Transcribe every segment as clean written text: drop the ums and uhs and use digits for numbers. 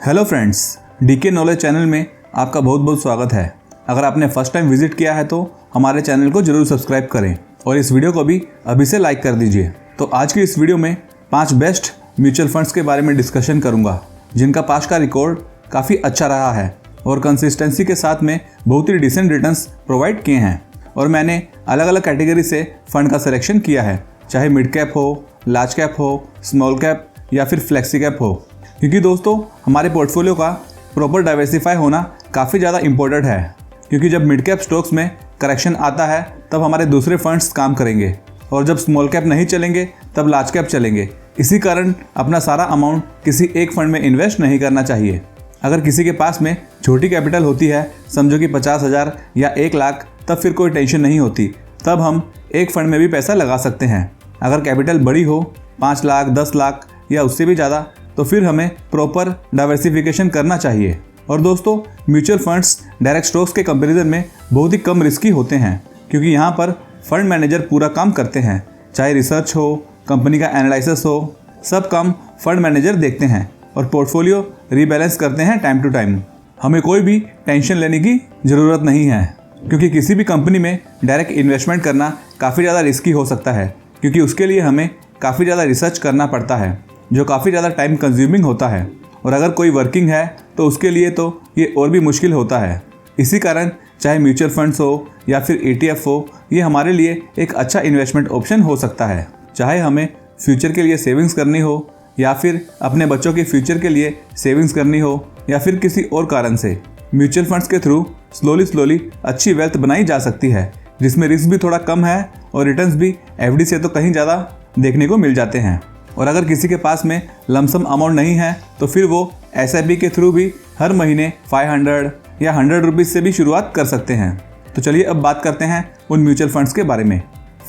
Hello friends, DK knowledge channel में आपका बहुत बहुत स्वागत है। अगर आपने फर्स्ट टाइम विजिट किया है तो हमारे चैनल को जरूर सब्सक्राइब करें और इस वीडियो को भी अभी से लाइक कर दीजिए। तो आज की इस वीडियो में 5 बेस्ट म्यूचुअल फंड्स के बारे में डिस्कशन करूंगा जिनका पास्ट का रिकॉर्ड काफ़ी अच्छा रहा है और कंसिस्टेंसी के साथ में बहुत ही डिसेंट रिटर्न्स प्रोवाइड किए हैं। और मैंने अलग अलग कैटेगरी से फंड का सिलेक्शन किया है, चाहे मिड कैप हो, लार्ज कैप हो, स्मॉल कैप या फिर फ्लेक्सी कैप हो, क्योंकि दोस्तों हमारे पोर्टफोलियो का प्रॉपर डाइवर्सिफाई होना काफ़ी ज़्यादा इम्पोर्टेंट है। क्योंकि जब मिड कैप स्टॉक्स में करेक्शन आता है तब हमारे दूसरे फंड्स काम करेंगे और जब स्मॉल कैप नहीं चलेंगे तब लार्ज कैप चलेंगे। इसी कारण अपना सारा अमाउंट किसी एक फंड में इन्वेस्ट नहीं करना चाहिए। अगर किसी के पास में छोटी कैपिटल होती है, समझो कि 50,000 या 1 लाख, तब फिर कोई टेंशन नहीं होती, तब हम एक फंड में भी पैसा लगा सकते हैं। अगर कैपिटल बड़ी हो, 5 लाख, 10 लाख या उससे भी ज़्यादा, तो फिर हमें प्रॉपर डाइवर्सिफिकेशन करना चाहिए। और दोस्तों म्यूचुअल फंड्स डायरेक्ट स्टॉक्स के कंपैरिजन में बहुत ही कम रिस्की होते हैं, क्योंकि यहाँ पर फंड मैनेजर पूरा काम करते हैं। चाहे रिसर्च हो, कंपनी का एनालिसिस हो, सब काम फंड मैनेजर देखते हैं और पोर्टफोलियो रीबैलेंस करते हैं टाइम टू टाइम। हमें कोई भी टेंशन लेने की ज़रूरत नहीं है, क्योंकि किसी भी कंपनी में डायरेक्ट इन्वेस्टमेंट करना काफ़ी ज़्यादा रिस्की हो सकता है, क्योंकि उसके लिए हमें काफ़ी ज़्यादा रिसर्च करना पड़ता है जो काफ़ी ज़्यादा टाइम कंज्यूमिंग होता है। और अगर कोई वर्किंग है तो उसके लिए तो ये और भी मुश्किल होता है। इसी कारण चाहे म्यूचुअल फंड्स हो या फिर ETF हो, ये हमारे लिए एक अच्छा इन्वेस्टमेंट ऑप्शन हो सकता है। चाहे हमें फ्यूचर के लिए सेविंग्स करनी हो या फिर अपने बच्चों के फ्यूचर के लिए सेविंग्स करनी हो या फिर किसी और कारण से, म्यूचुअल फंड्स के थ्रू स्लोली अच्छी वेल्थ बनाई जा सकती है, जिसमें रिस्क भी थोड़ा कम है और रिटर्न्स भी FD से तो कहीं ज़्यादा देखने को मिल जाते हैं। और अगर किसी के पास में लमसम अमाउंट नहीं है तो फिर वो SIP के थ्रू भी हर महीने 500 या 100 रुपीज़ से भी शुरुआत कर सकते हैं। तो चलिए अब बात करते हैं उन म्यूचुअल फंड्स के बारे में।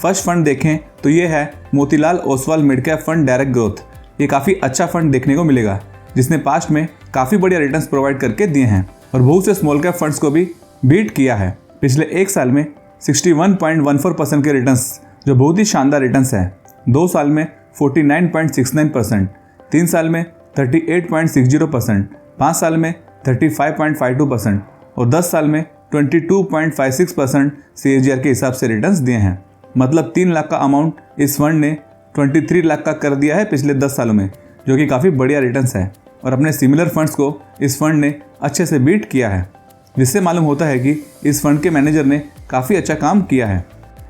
फर्स्ट फंड देखें तो ये है Motilal Oswal mid cap fund direct growth. ये काफ़ी अच्छा फंड देखने को मिलेगा, जिसने पास्ट में काफ़ी बढ़िया रिटर्न्स प्रोवाइड करके दिए हैं और बहुत से स्मॉल कैप फंड्स को भी बीट किया है। पिछले एक साल में 61.14% के रिटर्न्स, जो बहुत ही शानदार रिटर्न्स हैं। 2 साल में 49.69%, 3 साल में 38.60%, 5 साल में 35.52% और 10 साल में 22.56% CAGR के हिसाब से रिटर्न्स दिए हैं। मतलब 3 लाख का अमाउंट इस फंड ने 23 लाख का कर दिया है पिछले 10 सालों में, जो कि काफ़ी बढ़िया रिटर्न्स है। और अपने सिमिलर फंड्स को इस फंड ने अच्छे से बीट किया है, जिससे मालूम होता है कि इस फंड के मैनेजर ने काफ़ी अच्छा काम किया है।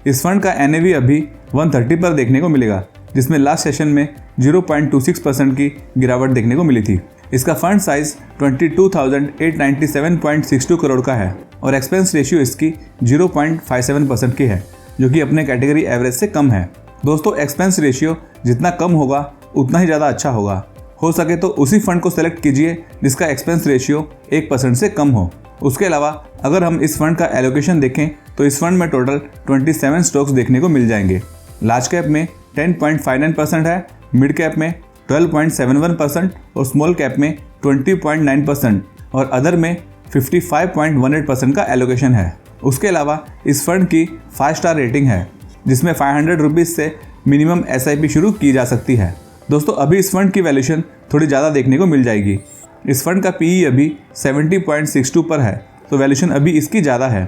इस फंड का NAV अभी 130 पर देखने को मिलेगा, जिसमें लास्ट सेशन में 0.26% की गिरावट देखने को मिली थी। इसका फंड साइज 22,897.62 करोड़ का है और एक्सपेंस रेशियो इसकी 0.57% की है, जो कि अपने कैटेगरी एवरेज से कम है। दोस्तों एक्सपेंस रेशियो जितना कम होगा उतना ही ज़्यादा अच्छा होगा। हो सके तो उसी फंड को सेलेक्ट कीजिए जिसका एक्सपेंस रेशियो 1% से कम हो। उसके अलावा अगर हम इस फंड का एलोकेशन देखें तो इस फंड में टोटल 27 स्टॉक्स देखने को मिल जाएंगे। लार्ज कैप में 10.59% है, मिड कैप में 12.71% और स्मॉल कैप में 20.9% और अदर में 55.18% का एलोकेशन है। उसके अलावा इस फंड की 5 स्टार रेटिंग है, जिसमें 500 रुपीज़ से मिनिमम SIP शुरू की जा सकती है। दोस्तों अभी इस फंड की वैल्यूएशन थोड़ी ज़्यादा देखने को मिल जाएगी। इस फंड का PE अभी 70.62 पर है, तो वैल्यूएशन अभी इसकी ज़्यादा है।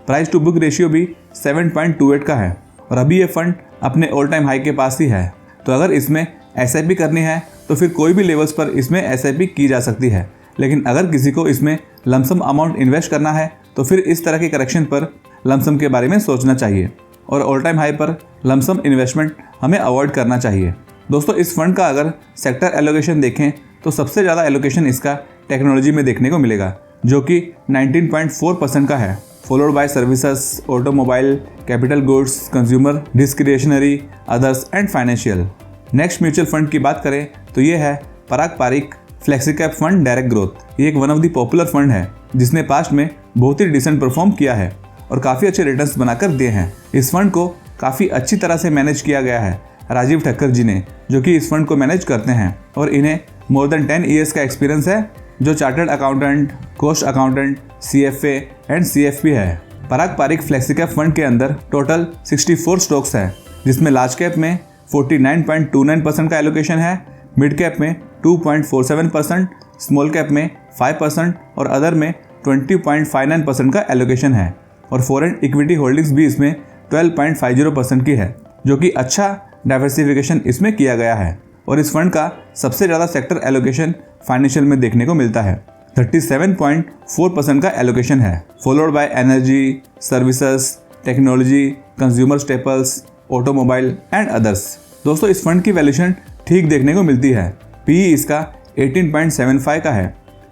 प्राइस टू बुक रेशियो भी 7.28 का है और अभी ये फंड अपने ऑल टाइम हाई के पास ही है। तो अगर इसमें SIP करनी है तो फिर कोई भी लेवल्स पर इसमें SIP की जा सकती है, लेकिन अगर किसी को इसमें लमसम अमाउंट इन्वेस्ट करना है तो फिर इस तरह के करेक्शन पर लमसम के बारे में सोचना चाहिए और ऑल टाइम हाई पर लमसम इन्वेस्टमेंट हमें अवॉइड करना चाहिए। दोस्तों इस फंड का अगर सेक्टर एलोकेशन देखें तो सबसे ज़्यादा एलोकेशन इसका टेक्नोलॉजी में देखने को मिलेगा, जो कि 19.4% का है, followed by services, automobile, capital goods, consumer, discretionary, others and financial. Next mutual fund की बात करें तो ये है Parag Parikh flexi cap fund direct growth. ये एक one of the popular fund है, जिसने पास्ट में बहुत ही डिसेंट परफॉर्म किया है और काफ़ी अच्छे रिटर्न्स बनाकर दिए हैं। इस फंड को काफ़ी अच्छी तरह से मैनेज किया गया है राजीव ठक्कर जी ने, जो कि इस फंड को मैनेज करते हैं और इन्हें मोर देन 10 ईयर्स का एक्सपीरियंस है, जो chartered accountant, cost accountant, CFA and CFP है। Parag Parikh flexi cap fund के अंदर टोटल 64 स्टॉक्स हैं, जिसमें लार्ज कैप में 49.29% का एलोकेशन है, मिड कैप में 2.47%, स्मॉल कैप में 5% और अदर में 20.59% का एलोकेशन है और फॉरेन इक्विटी होल्डिंग्स भी इसमें 12.50% की है, जो कि अच्छा डाइवर्सिफिकेशन इसमें किया गया है। और इस फंड का सबसे ज़्यादा सेक्टर एलोकेशन फाइनेंशियल में देखने को मिलता है, 37.4% का एलोकेशन है, followed by energy, services, technology, consumer staples, automobile and others. दोस्तों इस फंड की वैल्यूएशन ठीक देखने को मिलती है। पीई इसका 18.75 का है,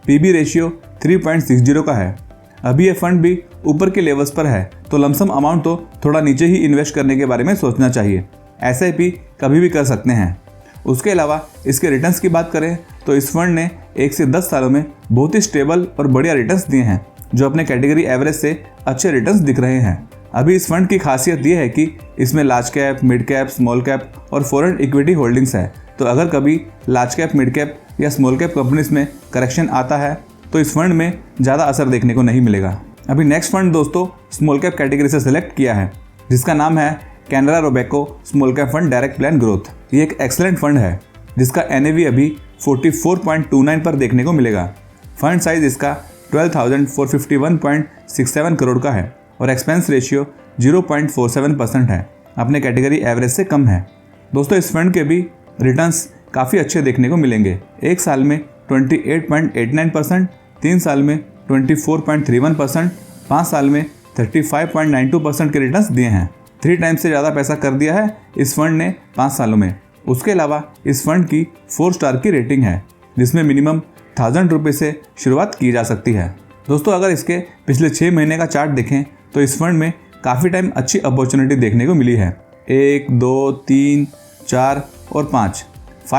पीबी रेशियो 3.60 का है। अभी ये फंड भी ऊपर के लेवल्स पर है, तो लमसम अमाउंट तो थोड़ा नीचे ही इन्वेस्ट करने के बारे में सोचना चाहिए। SIP कभी भी कर सकते हैं। उसके अलावा इसके रिटर्न्स की बात करें तो इस फंड ने 1 से 10 सालों में बहुत ही स्टेबल और बढ़िया रिटर्न्स दिए हैं, जो अपने कैटेगरी एवरेज से अच्छे रिटर्न्स दिख रहे हैं। अभी इस फंड की खासियत ये है कि इसमें large cap, mid cap, small cap और फॉरेन इक्विटी होल्डिंग्स है। तो अगर कभी लार्ज कैप, मिड कैप या स्मॉल कैप कंपनीज में करेक्शन आता है तो इस फंड में ज़्यादा असर देखने को नहीं मिलेगा। अभी नेक्स्ट फंड दोस्तों स्मॉल कैप कैटेगरी से सिलेक्ट किया है, जिसका नाम है Canara Robeco small cap fund direct plan growth. ये एक एक्सेलेंट फंड है जिसका NAV अभी 44.29 पर देखने को मिलेगा। फंड साइज इसका 12,451.67 करोड़ का है और एक्सपेंस रेशियो 0.47% है, अपने कैटेगरी एवरेज से कम है। दोस्तों इस फंड के भी रिटर्न्स काफ़ी अच्छे देखने को मिलेंगे। 1 साल में 28.89%, 3 साल में 24.31%, 5 साल में 35.92% के रिटर्न्स दिए हैं। 3 टाइम्स से ज़्यादा पैसा कर दिया है इस फंड ने 5 सालों में। उसके अलावा इस फंड की 4 स्टार की रेटिंग है, जिसमें मिनिमम 1000 रुपये से शुरुआत की जा सकती है। दोस्तों अगर इसके पिछले 6 महीने का चार्ट देखें तो इस फंड में काफ़ी टाइम अच्छी अपॉर्चुनिटी देखने को मिली है। 1, 2, 3, 4 और 5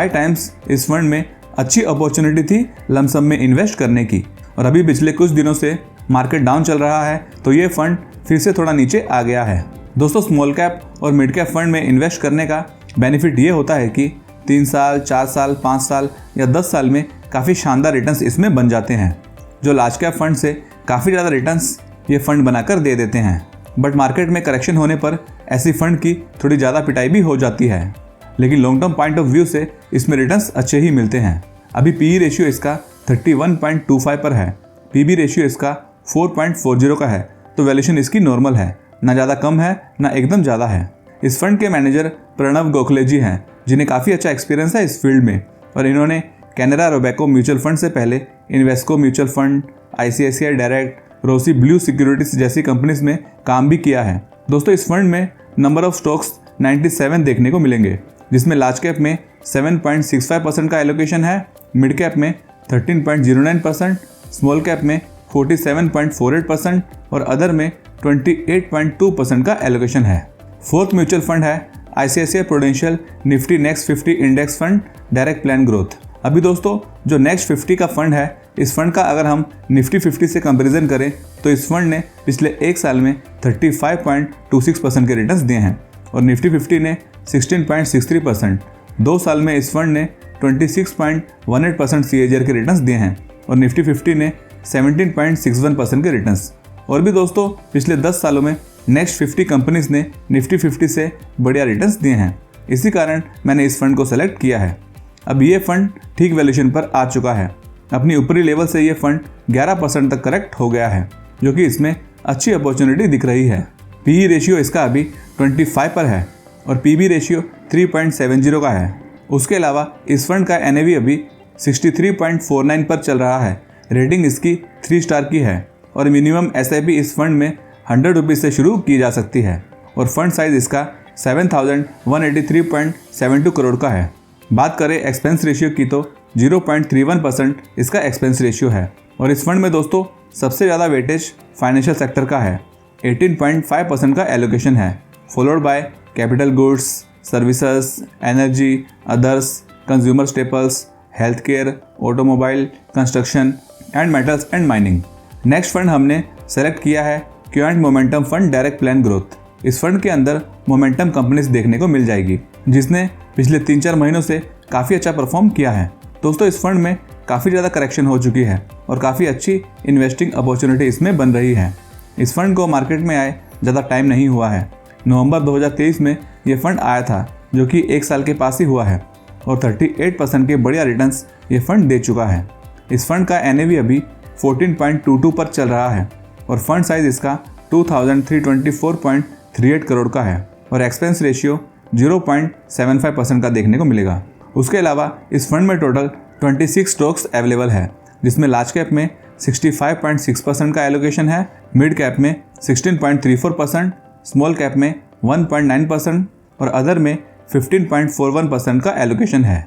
टाइम्स इस फंड में अच्छी अपॉर्चुनिटी थी लमसम में इन्वेस्ट करने की। और अभी पिछले कुछ दिनों से मार्केट डाउन चल रहा है, तो ये फंड फिर से थोड़ा नीचे आ गया है। दोस्तों स्मॉल कैप और मिड कैप फंड में इन्वेस्ट करने का बेनिफिट ये होता है कि 3 साल, 4 साल, 5 साल या 10 साल में काफ़ी शानदार रिटर्न्स इसमें बन जाते हैं, जो लार्ज कैप फंड से काफ़ी ज़्यादा रिटर्न्स ये फंड बनाकर दे देते हैं। बट मार्केट में करेक्शन होने पर ऐसी फंड की थोड़ी ज़्यादा पिटाई भी हो जाती है, लेकिन long term point of view से इसमें रिटर्न्स अच्छे ही मिलते हैं। अभी PE रेशियो इसका 31.25 पर है, PB रेशियो इसका 4.40 का है, तो वैल्यूएशन इसकी नॉर्मल है, ना ज़्यादा कम है ना एकदम ज़्यादा है। इस फंड के मैनेजर प्रणव गोखले जी हैं, जिन्हें काफ़ी अच्छा एक्सपीरियंस है इस फील्ड में, और इन्होंने कैनरा रोबेको म्यूचुअल फंड से पहले Invesco mutual fund, ICICI direct, rosy blue securities जैसी कंपनीज में काम भी किया है। दोस्तों इस फंड में नंबर ऑफ स्टॉक्स 97 देखने को मिलेंगे, जिसमें लार्ज कैप में 7.65% का एलोकेशन है, मिड कैप में 13.09%, स्मॉल कैप में 47.48% और अदर में 28.2% का एलोकेशन है। फोर्थ म्यूचुअल फंड है ICICI prudential Nifty next 50 index fund direct plan growth. अभी दोस्तों जो नेक्स्ट 50 का फंड है, इस फंड का अगर हम निफ्टी 50 से कंपैरिजन करें तो इस फंड ने पिछले 1 साल में 35.26% के रिटर्न्स दिए हैं और निफ्टी 50 ने 16.63%। 2 साल में इस फंड ने 26.18% CAGR के रिटर्न्स दिए हैं और निफ्टी 50 ने 17.61% के रिटर्न्स। और भी दोस्तों पिछले 10 सालों में नेक्स्ट 50 कंपनीज ने निफ्टी 50 से बढ़िया रिटर्न्स दिए हैं। इसी कारण मैंने इस फंड को सेलेक्ट किया है। अब ये फंड ठीक वैल्यूएशन पर आ चुका है। अपनी ऊपरी लेवल से ये फंड 11% तक करेक्ट हो गया है, जो कि इसमें अच्छी अपॉर्चुनिटी दिख रही है। PE रेशियो इसका अभी 25 पर है और PB रेशियो 3.70 का है। उसके अलावा इस फंड का NAV अभी 63.49 पर चल रहा है। रेटिंग इसकी 3 स्टार की है और मिनिमम SIP इस फंड में 100 रुपीज़ से शुरू की जा सकती है और फंड साइज इसका 7,183.72 करोड़ का है। बात करें एक्सपेंस रेशियो की तो 0.31% इसका एक्सपेंस रेशियो है और इस फंड में दोस्तों सबसे ज़्यादा वेटेज फाइनेंशियल सेक्टर का है। 18.5% का एलोकेशन है, followed by capital goods, services, energy, others, consumer staples, health care, automobile, construction and metals and mining. Next fund हमने सेलेक्ट किया है quant momentum fund direct plan growth. इस फंड के अंदर मोमेंटम कंपनीज देखने को मिल जाएगी, जिसने पिछले 3-4 महीनों से काफ़ी अच्छा परफॉर्म किया है। दोस्तों इस फंड में काफ़ी ज़्यादा करेक्शन हो चुकी है और काफ़ी अच्छी इन्वेस्टिंग अपॉर्चुनिटी इसमें बन रही है। इस फंड को मार्केट में आए ज़्यादा टाइम नहीं हुआ है। नवंबर 2023 में ये फंड आया था, जो कि 1 साल के पास ही हुआ है और 38% के बढ़िया रिटर्न्स ये फंड दे चुका है। इस फंड का NAV अभी 14.22 पर चल रहा है और फंड साइज इसका 2324.38 करोड़ का है और एक्सपेंस रेशियो 0.75% का देखने को मिलेगा। उसके अलावा इस फंड में टोटल 26 स्टॉक्स अवेलेबल है, जिसमें लार्ज कैप में 65.6% का एलोकेशन है, मिड कैप में 16.34%, स्मॉल कैप में 1.9% और अदर में 15.41% का एलोकेशन है।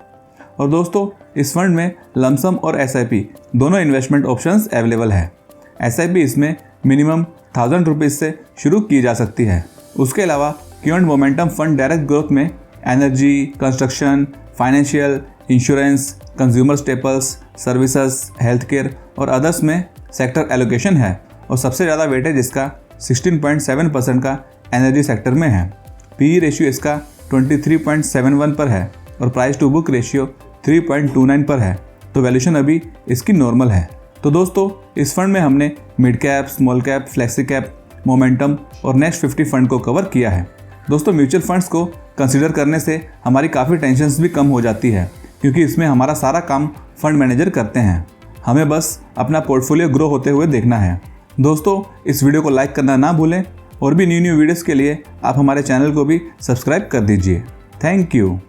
और दोस्तों, इस फंड में लमसम और SIP दोनों इन्वेस्टमेंट ऑप्शंस अवेलेबल है। SIP इसमें मिनिमम 1000 रुपीज़ से शुरू की जा सकती है। उसके अलावा क्यूएंड मोमेंटम फंड डायरेक्ट ग्रोथ में energy, construction, financial, insurance, consumer staples, services, health care और अदर्स में सेक्टर एलोकेशन है और सबसे ज़्यादा वेटेज इसका 16.7% का एनर्जी सेक्टर में है। PE रेशियो इसका 23.71 पर है और प्राइस टू बुक रेशियो 3.29 पर है, तो वैल्यूशन अभी इसकी नॉर्मल है। तो दोस्तों, इस फंड में हमने mid cap, small cap, flexi cap, momentum और नेक्स्ट 50 फंड को कवर किया है। दोस्तों, म्यूचुअल फंड्स को कंसीडर करने से हमारी काफ़ी टेंशन्स भी कम हो जाती है, क्योंकि इसमें हमारा सारा काम फंड मैनेजर करते हैं। हमें बस अपना पोर्टफोलियो ग्रो होते हुए देखना है। दोस्तों, इस वीडियो को लाइक करना ना भूलें और भी न्यू वीडियोज़ के लिए आप हमारे चैनल को भी सब्सक्राइब कर दीजिए। Thank you.